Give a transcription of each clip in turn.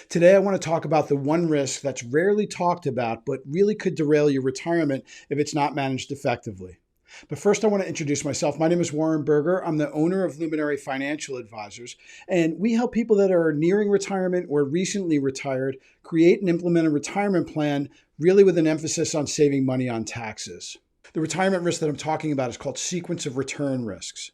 Today, I want to talk about the one risk that's rarely talked about, but really could derail your retirement if it's not managed effectively. But first, I want to introduce myself. My name is Warren Berger. I'm the owner of Luminary Financial Advisors, and we help people that are nearing retirement or recently retired create and implement a retirement plan, really with an emphasis on saving money on taxes. The retirement risk that I'm talking about is called sequence of return risks.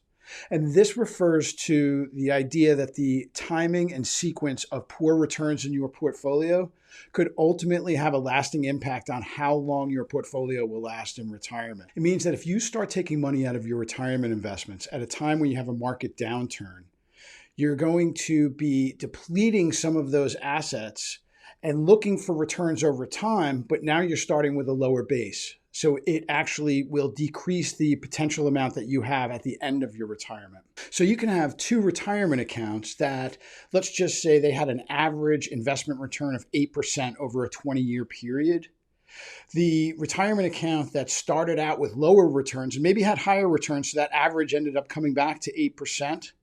And this refers to the idea that the timing and sequence of poor returns in your portfolio could ultimately have a lasting impact on how long your portfolio will last in retirement. It means that if you start taking money out of your retirement investments at a time when you have a market downturn, you're going to be depleting some of those assets and looking for returns over time, but now you're starting with a lower base. So it actually will decrease the potential amount that you have at the end of your retirement. So you can have two retirement accounts that, let's just say they had an average investment return of 8% over a 20-year period. The retirement account that started out with lower returns and maybe had higher returns, so that average ended up coming back to 8%,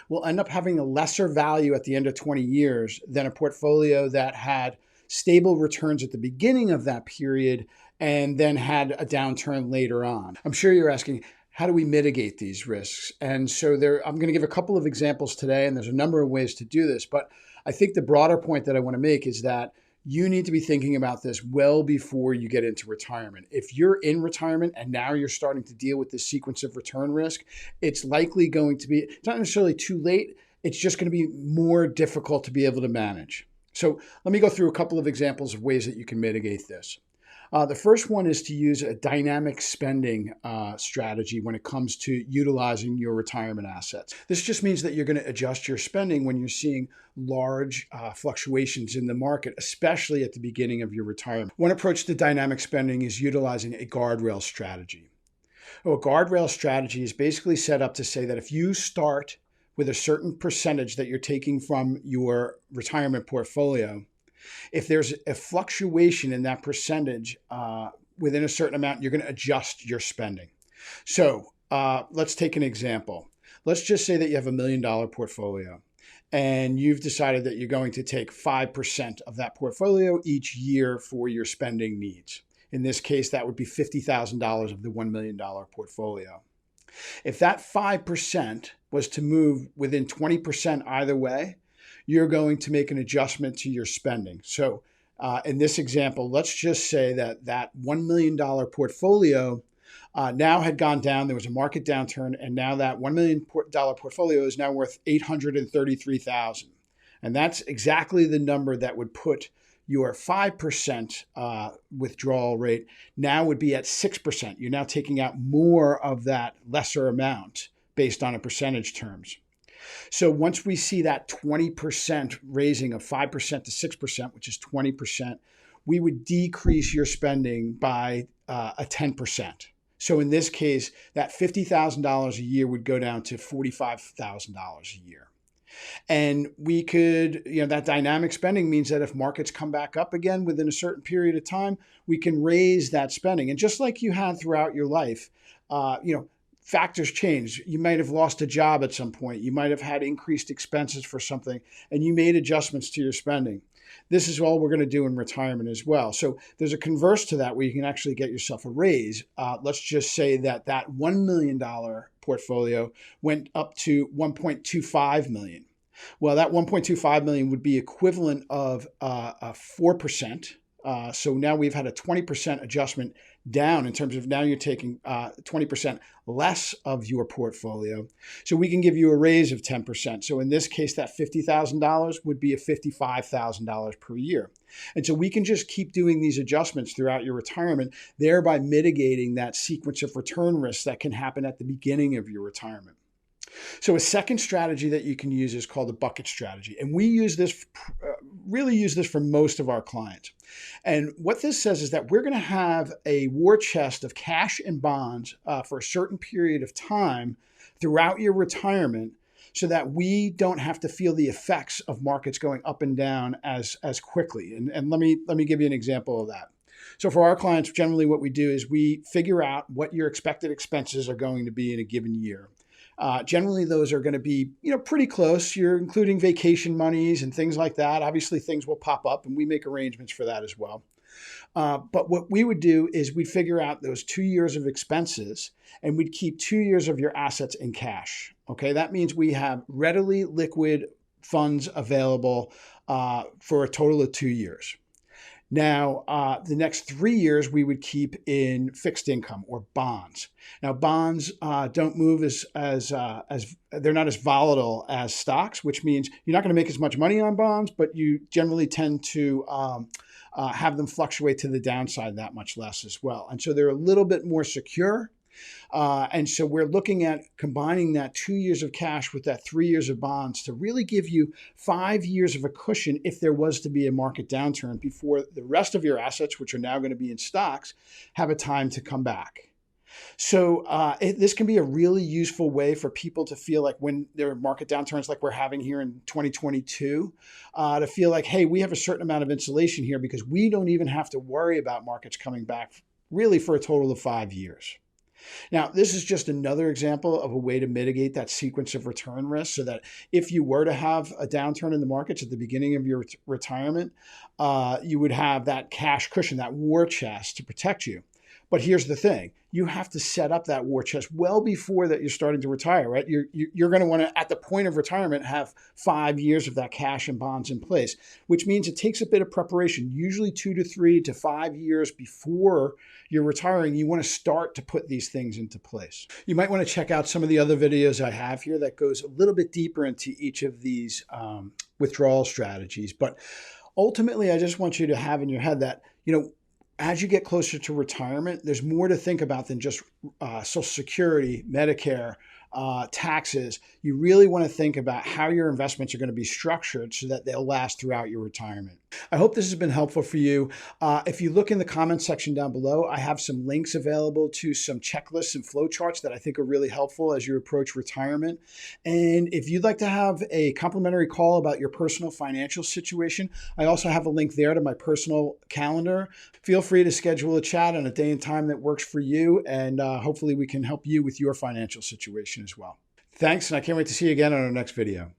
will end up having a lesser value at the end of 20 years than a portfolio that had stable returns at the beginning of that period and then had a downturn later on. I'm sure you're asking, how do we mitigate these risks? And so I'm going to give a couple of examples today, and there's a number of ways to do this. But I think the broader point that I want to make is that you need to be thinking about this well before you get into retirement. If you're in retirement and now you're starting to deal with this sequence of return risk, it's likely going to be, it's not necessarily too late, it's just going to be more difficult to be able to manage. So let me go through a couple of examples of ways that you can mitigate this. The first one is to use a dynamic spending strategy when it comes to utilizing your retirement assets. This just means that you're going to adjust your spending when you're seeing large fluctuations in the market, especially at the beginning of your retirement. One approach to dynamic spending is utilizing a guardrail strategy. A guardrail strategy is basically set up to say that if you start with a certain percentage that you're taking from your retirement portfolio, if there's a fluctuation in that percentage within a certain amount, you're going to adjust your spending. So let's take an example. Let's just say that you have $1 million portfolio and you've decided that you're going to take 5% of that portfolio each year for your spending needs. In this case, that would be $50,000 of the $1 million portfolio. If that 5% was to move within 20% either way, you're going to make an adjustment to your spending. So in this example, let's just say that that $1 million portfolio now had gone down. There was a market downturn, and now that $1 million portfolio is now worth $833,000. And that's exactly the number that would put your 5% withdrawal rate now would be at 6%. You're now taking out more of that lesser amount based on a percentage terms. So once we see that 20% raising of 5% to 6%, which is 20%, we would decrease your spending by a 10%. So in this case, that $50,000 a year would go down to $45,000 a year. And we could, that dynamic spending means that if markets come back up again within a certain period of time, we can raise that spending. And just like you had throughout your life, factors change. You might have lost a job at some point. You might have had increased expenses for something, and you made adjustments to your spending. This is all we're going to do in retirement as well. So there's a converse to that where you can actually get yourself a raise. Let's just say that $1 million portfolio went up to $1.25 million. Well, that $1.25 million would be equivalent of 4%. So now we've had a 20% adjustment down in terms of now you're taking 20% less of your portfolio. So we can give you a raise of 10%. So in this case, that $50,000 would be a $55,000 per year. And so we can just keep doing these adjustments throughout your retirement, thereby mitigating that sequence of return risks that can happen at the beginning of your retirement. So a second strategy that you can use is called the bucket strategy. And we use this, really use this for most of our clients. And what this says is that we're going to have a war chest of cash and bonds for a certain period of time throughout your retirement so that we don't have to feel the effects of markets going up and down as quickly. And let me give you an example of that. So for our clients, generally what we do is we figure out what your expected expenses are going to be in a given year. Generally, those are going to be, pretty close. You're including vacation monies and things like that. Obviously, things will pop up, and we make arrangements for that as well. But what we would do is we'd figure out those 2 years of expenses, and we'd keep 2 years of your assets in cash. Okay, that means we have readily liquid funds available for a total of 2 years. Now, the next 3 years we would keep in fixed income or bonds. Now, bonds don't move as they're not as volatile as stocks, which means you're not going to make as much money on bonds, but you generally tend to have them fluctuate to the downside that much less as well. And so they're a little bit more secure. And so we're looking at combining that 2 years of cash with that 3 years of bonds to really give you 5 years of a cushion if there was to be a market downturn before the rest of your assets, which are now going to be in stocks, have a time to come back. So this can be a really useful way for people to feel like when there are market downturns like we're having here in 2022, to feel like, hey, we have a certain amount of insulation here because we don't even have to worry about markets coming back really for a total of 5 years. Now, this is just another example of a way to mitigate that sequence of return risk so that if you were to have a downturn in the markets at the beginning of your retirement, you would have that cash cushion, that war chest to protect you. But here's the thing. You have to set up that war chest well before that you're starting to retire, right? You're going to want to, at the point of retirement, have 5 years of that cash and bonds in place, which means it takes a bit of preparation, usually 2 to 3 to 5 years before you're retiring. You want to start to put these things into place. You might want to check out some of the other videos I have here that goes a little bit deeper into each of these withdrawal strategies. But ultimately, I just want you to have in your head that, as you get closer to retirement, there's more to think about than just Social Security, Medicare, taxes. You really want to think about how your investments are going to be structured so that they'll last throughout your retirement. I hope this has been helpful for you. If you look in the comments section down below, I have some links available to some checklists and flowcharts that I think are really helpful as you approach retirement. And if you'd like to have a complimentary call about your personal financial situation, I also have a link there to my personal calendar. Feel free to schedule a chat on a day and time that works for you, and hopefully we can help you with your financial situation as well. Thanks, and I can't wait to see you again on our next video.